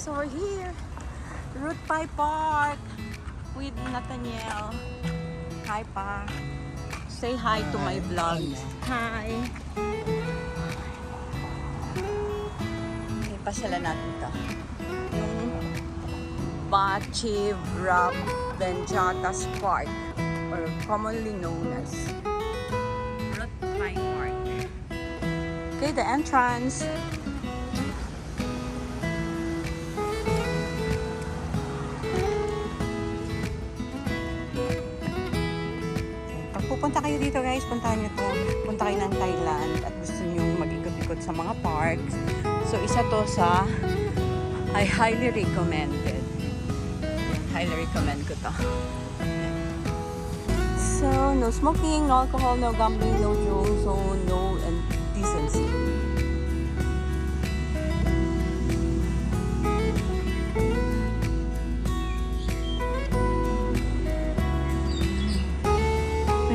So we're here, Route 5 Park with Nathaniel. Hi pa. Say hi to my vlog. Hi. Okay, pasyalan natin to. Yung Bachi Benjatas Park, or commonly known as Route 5 Park. Okay, the entrance. Pupunta kayo dito guys, puntahan nyo to. Punta kayo ng Thailand at gusto nyo mag-ikot-ikot sa mga parks. So isa to sa I highly recommended. Highly recommend ko to. So no smoking, no alcohol, no gambling, no drone zone, no indecency.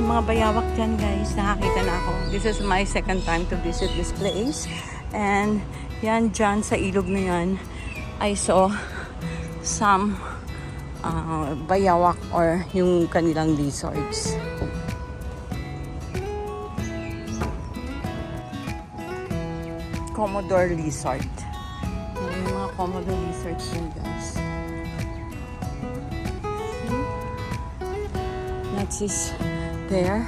Mga bayawak dyan guys, nakakita na ako. This is my second time to visit this place, and yan dyan sa ilog na yan I saw some bayawak or yung kanilang lizards. Commodore lizard. Yung mga Commodore lizards dyan guys. That's his there,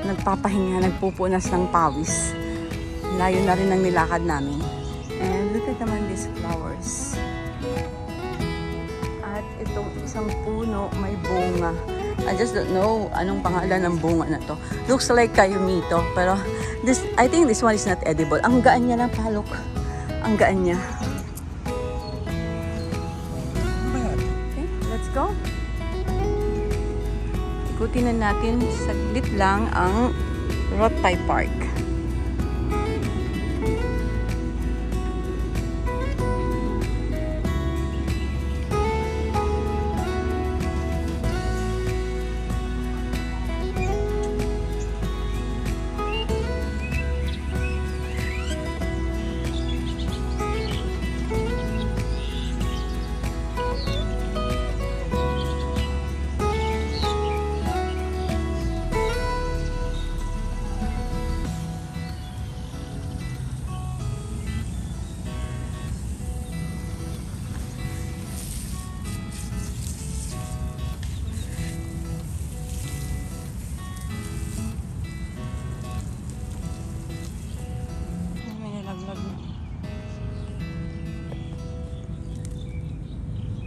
nagpapahinga, nagpupunas ng pawis. Layo na rin ang nilakad namin. And look at naman these flowers. At itong isang puno may bunga. I just don't know anong pangalan ng bunga na to. Looks like kayumito, pero I think this one is not edible. Ang gaan niya ng palok. Ang gaan niya. Okay, let's go. Ikutin na natin saglit lang ang Route 5 Park.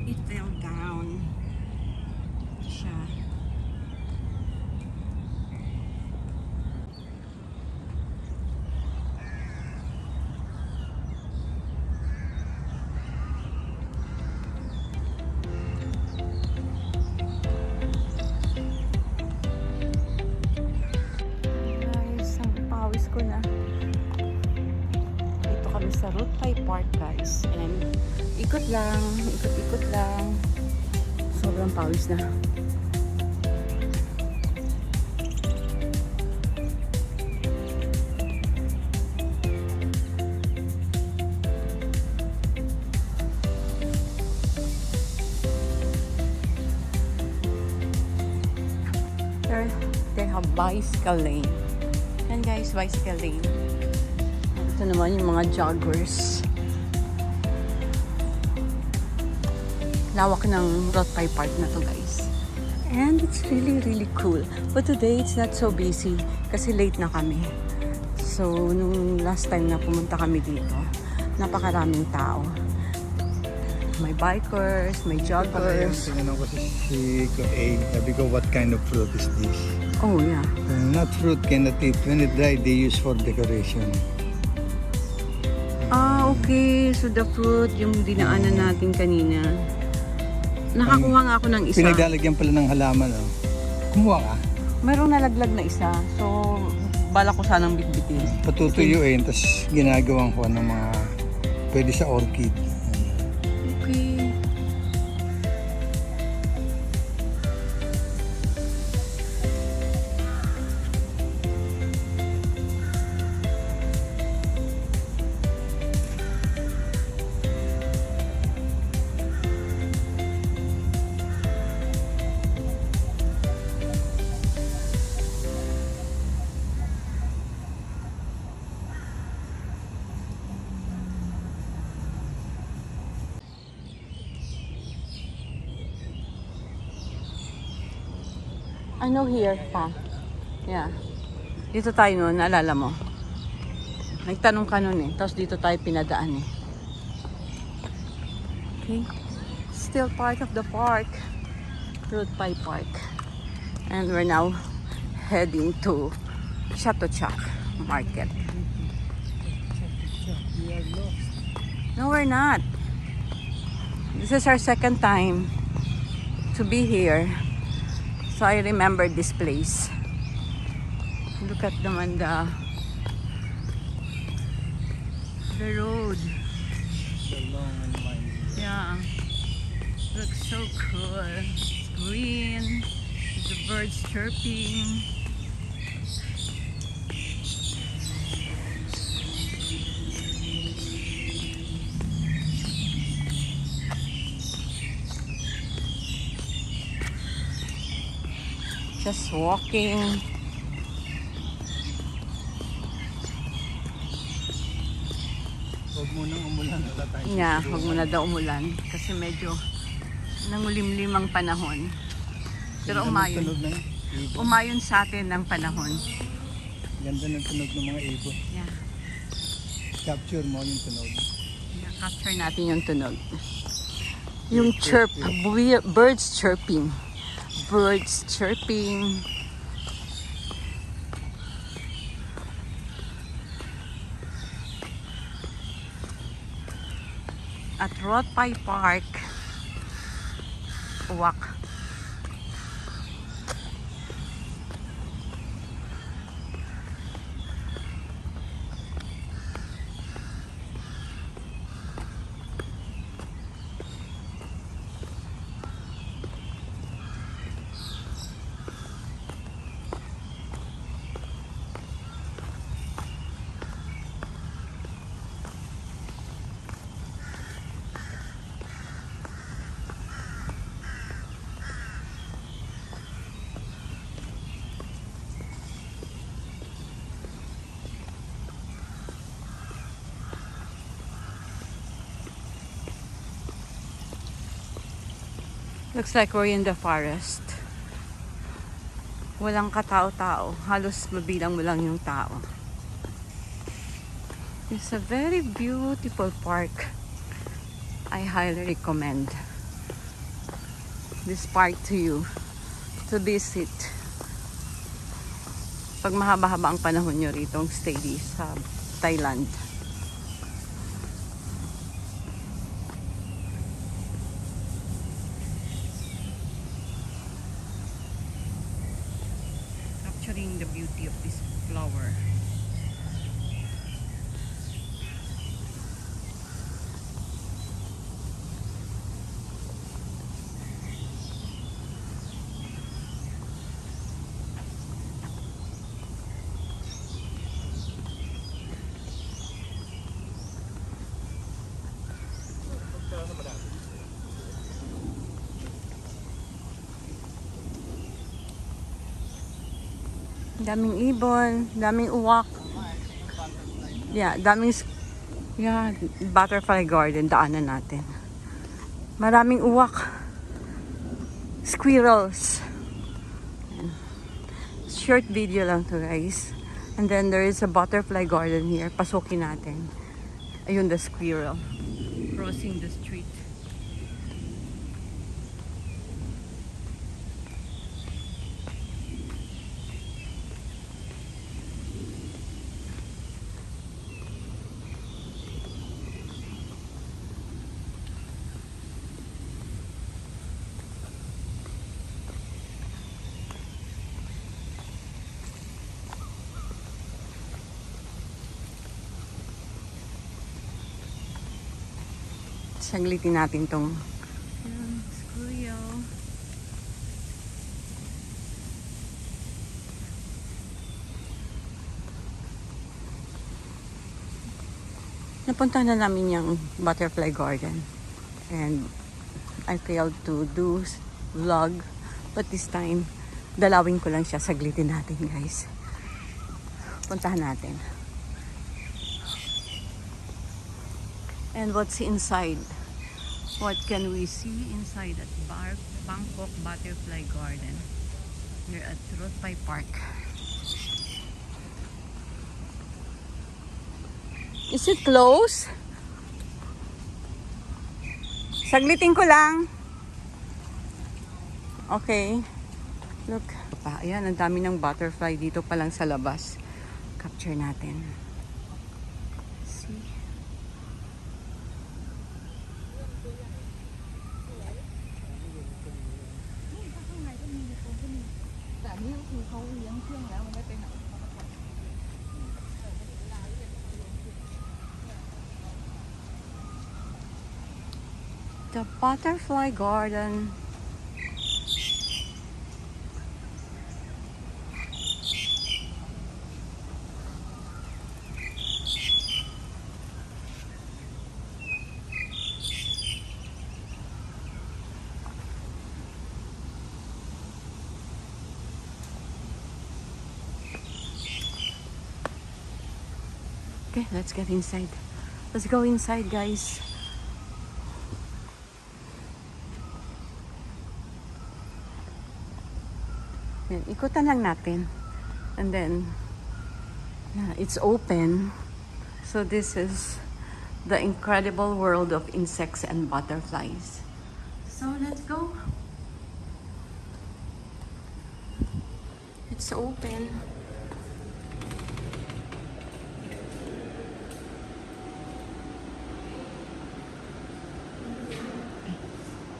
It fell down. Siya. Guys, ang pawis ko na. Dito kami sa Route 5 Park guys. And ikot lang, ikot-ikot lang. Sobrang pawis na. There, they have bicycle lane. Yan guys, bicycle lane. Ito naman yung mga joggers. Lawak ng Route 5 Park na to guys. And it's really cool. But today it's not so busy kasi late na kami. So nung last time na pumunta kami dito, napakaraming tao. May bikers, may joggers. Tinanong ko si A, sabi ko, what kind of fruit is this? Oh yeah. Not fruit, cannot eat. When it dry, they use for decoration. Ah, okay. So the fruit, yung dinaanan natin kanina. Nakakuha nga ako ng isa. Pinaglalagyan pala ng halaman. Oh. Kumuha ka? Mayroong nalaglag na isa. So, bala ko sanang bitbitin. Patutuyuin, tapos ginagawang ko ng mga pwede sa orchid. Okay. I know here pa. Yeah. Dito tayo noon, naalala mo? Nagtanong ka noon eh. Tapos dito tayo pinadaan eh. Okay. Still part of the park. Road Pai Park. And we're now heading to Chatuchak Market. We are lost. No, we're not. This is our second time to be here. So I remember this place. Look at naman the road. So long and winding. Yeah. Looks so cool. It's green. The birds chirping. Just walking. Huwag munang umulan. Wala tayong Yeah, susunod. wag muna daw umulan kasi medyo nangulimlim ang panahon. Pero Ganda ng umayon. tunog ng ibon. Umayon sa atin ng panahon. Ganda ng tunog ng mga ibon. Yeah, Capture mo yung tunog. capture natin yung tunog. Yung chirp, birds chirping. Birds chirping. At Rotpai Park, Uwak. Looks like we're in the forest. Walang katao-tao. Halos mabilang mo lang yung tao. It's a very beautiful park. I highly recommend this park to you to visit. Pag mahaba-haba ang panahon nyo rito stay sa Thailand. Capturing the beauty of this flower. Daming ibon, daming uwak. Yeah, butterfly garden, daanan natin. Maraming uwak. Squirrels. Short video lang to guys. And then there is a butterfly garden here. Pasukin natin. Ayun the squirrel. Crossing the street. Saglitin natin tong squirrel. Napunta na namin yung butterfly garden and I failed to do vlog but this time dalawin ko lang siya, saglitin natin guys. Puntahan natin. And what's inside? What can we see inside that Bangkok Butterfly Garden? Here at Rotpay Park. Is it close? Saglitin ko lang. Okay. Look. Ayan, ang dami ng butterfly dito pa lang sa labas. Capture natin. See? The butterfly garden. Okay, let's get inside. Let's go inside, guys. Yan, ikutan lang natin. And then, it's open. So this is the incredible world of insects and butterflies. So let's go. It's open.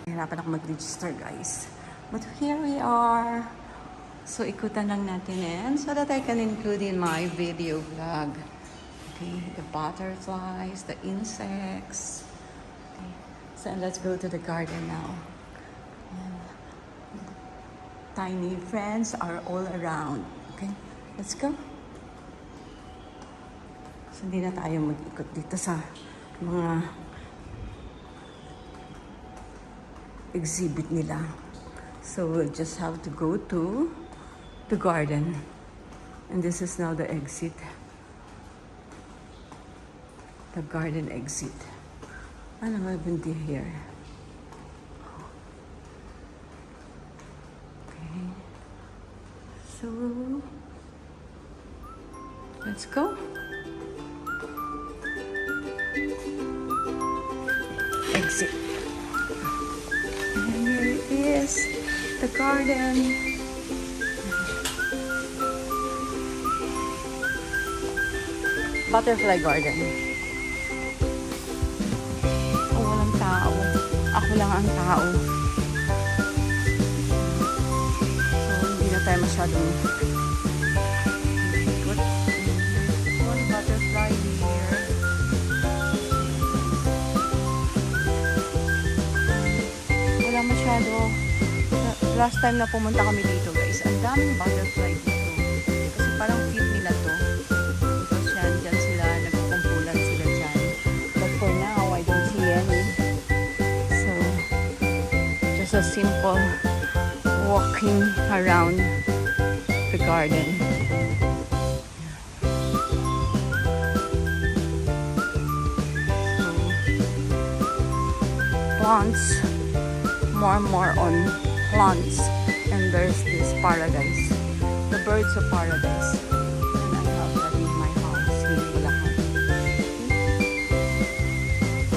Hirapan ako mag-register, guys. But here we are. So, ikutan lang natin yan so that I can include in my video vlog. Okay, the butterflies, the insects. Okay. So, let's go to the garden now. And tiny friends are all around. Okay, let's go. So, hindi na tayo mag-ikot dito sa mga exhibit nila. So we'll just have to go to the garden. And this is now the exit. The garden exit. Ano nga bindi here? Okay. So let's go. Exit. And here it is, the garden. Butterfly garden. Oh, walang tao. Ako lang ang tao. So, hindi na tayo masyadong ikot. One butterfly here. Wala masyado. Last time na pumunta kami dito, guys, ang daming butterfly dito. Kasi parang feed nila to. Because dyan sila, nagkukumpulan sila dyan. But for now, I don't see any. So, just a simple walking around the garden. So, plants. More and more on plants, and there's this paradise, the birds of paradise, and I have that in my house here in Bulacan.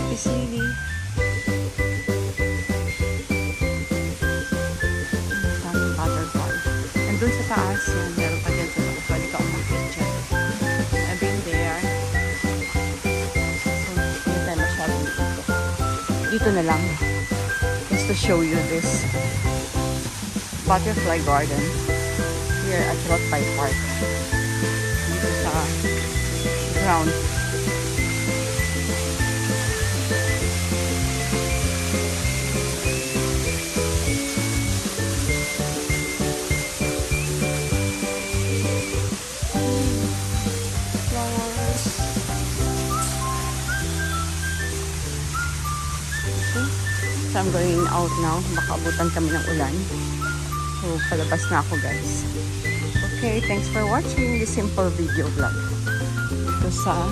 It's really daming butterfly. And dun sa taas, yun, meron pa dyan sa taas. Pwede ka umakit dyan. I've been there. So, hindi tayo masyadong dito. Dito na lang. To show you this butterfly garden here at Rotpay Park. Dito sa ground. Flowers. So I'm going out now. Baka abutan kami ng ulan. So palabas na ako, guys. Okay, thanks for watching this simple video vlog. Ito sa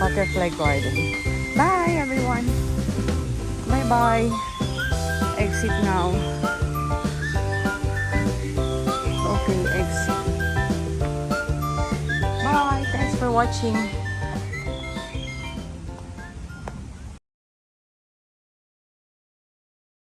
butterfly garden. Bye everyone! Bye bye! Exit now. for watching.